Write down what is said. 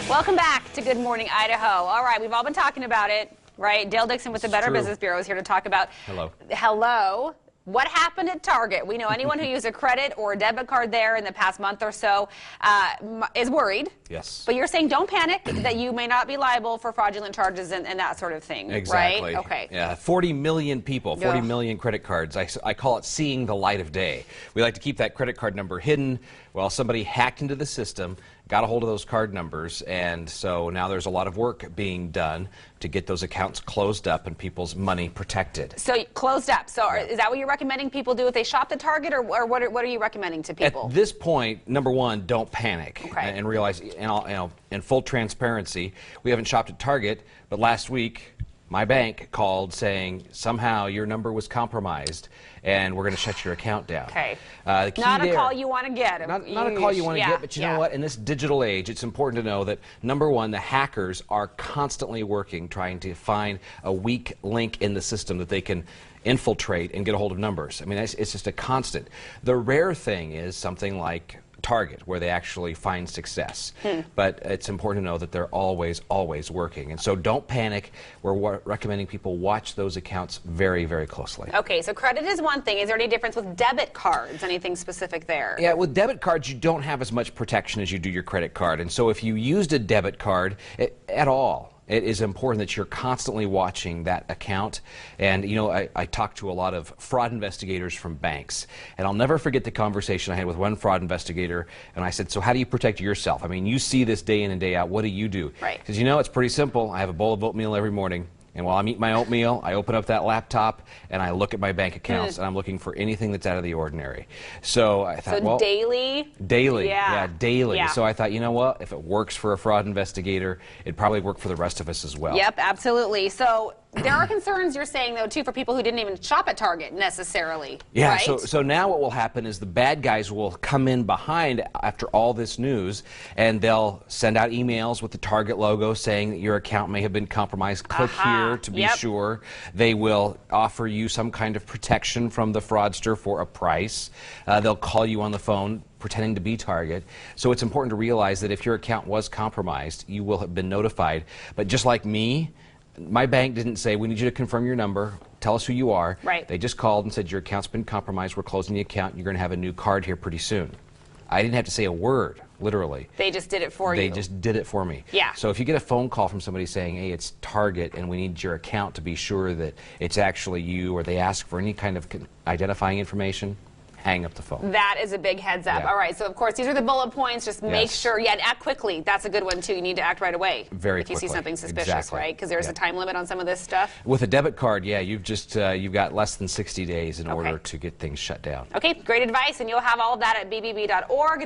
Welcome back to Good Morning Idaho. All right, we've all been talking about it, right? Dale Dixon with the Better Business Bureau is here to talk about. Hello. What happened at Target? We know anyone who used a credit or a debit card there in the past month or so is worried. Yes. But you're saying don't panic, that you may not be liable for fraudulent charges and that sort of thing, exactly. Right? Okay. Yeah, 40 million people, 40 million credit cards. I call it seeing the light of day. We like to keep that credit card number hidden. Well, somebody hacked into the system, got a hold of those card numbers, and so now there's a lot of work being done to get those accounts closed up and people's money protected. So closed up. So is that what you're recommending people do if they shop at Target, or what are you recommending to people? At this point, number one, don't panic and realize, in full transparency, we haven't shopped at Target, but last week my bank called saying somehow your number was compromised and we're going to shut your account down. Okay. The key not a call you want to get. Not a call you want to get, but you know what? In this digital age, it's important to know that, number one, the hackers are constantly working, trying to find a weak link in the system that they can infiltrate and get a hold of numbers. I mean, it's just a constant. The rare thing is something like Target, where they actually find success. But it's important to know that they're always working. And so don't panic. We're recommending people watch those accounts very, very closely. Okay, so credit is one thing. Is there any difference with debit cards? Anything specific there? Yeah, with debit cards, you don't have as much protection as you do your credit card. And so if you used a debit card at all, it is important that you're constantly watching that account. And, you know, I talk to a lot of fraud investigators from banks. And I'll never forget the conversation I had with one fraud investigator. And I said, so how do you protect yourself? I mean, you see this day in and day out. What do you do? Right. Because, you know, it's pretty simple. I have a bowl of oatmeal every morning. And while I'm eating my oatmeal, I open up that laptop and I look at my bank accounts and I'm looking for anything that's out of the ordinary. So I thought, well, daily? Daily, yeah, daily. Yeah. So I thought, you know what, if it works for a fraud investigator, it'd probably work for the rest of us as well. Yep, absolutely. So there are concerns, you're saying, though, too, for people who didn't even shop at Target necessarily. Yeah, right? so now what will happen is the bad guys will come in behind after all this news, and they'll send out emails with the Target logo saying that your account may have been compromised. Click here to be sure. They will offer you some kind of protection from the fraudster for a price. They'll call you on the phone pretending to be Target. So it's important to realize that if your account was compromised, you will have been notified. But just like me, my bank didn't say, we need you to confirm your number, tell us who you are. Right. They just called and said, your account's been compromised, we're closing the account, you're going to have a new card here pretty soon. I didn't have to say a word, literally. They just did it for you. They just did it for me. Yeah. So if you get a phone call from somebody saying, hey, it's Target and we need your account to be sure that it's actually you, or they ask for any kind of identifying information, hang up the phone. That is a big heads up. Yeah. All right, so of course, these are the bullet points. Just make sure, and act quickly. That's a good one, too. You need to act right away. Very quickly. If you see something suspicious, exactly. right? Because there's a time limit on some of this stuff. With a debit card, yeah, you've got less than 60 days in order to get things shut down. Okay, great advice, and you'll have all of that at bbb.org.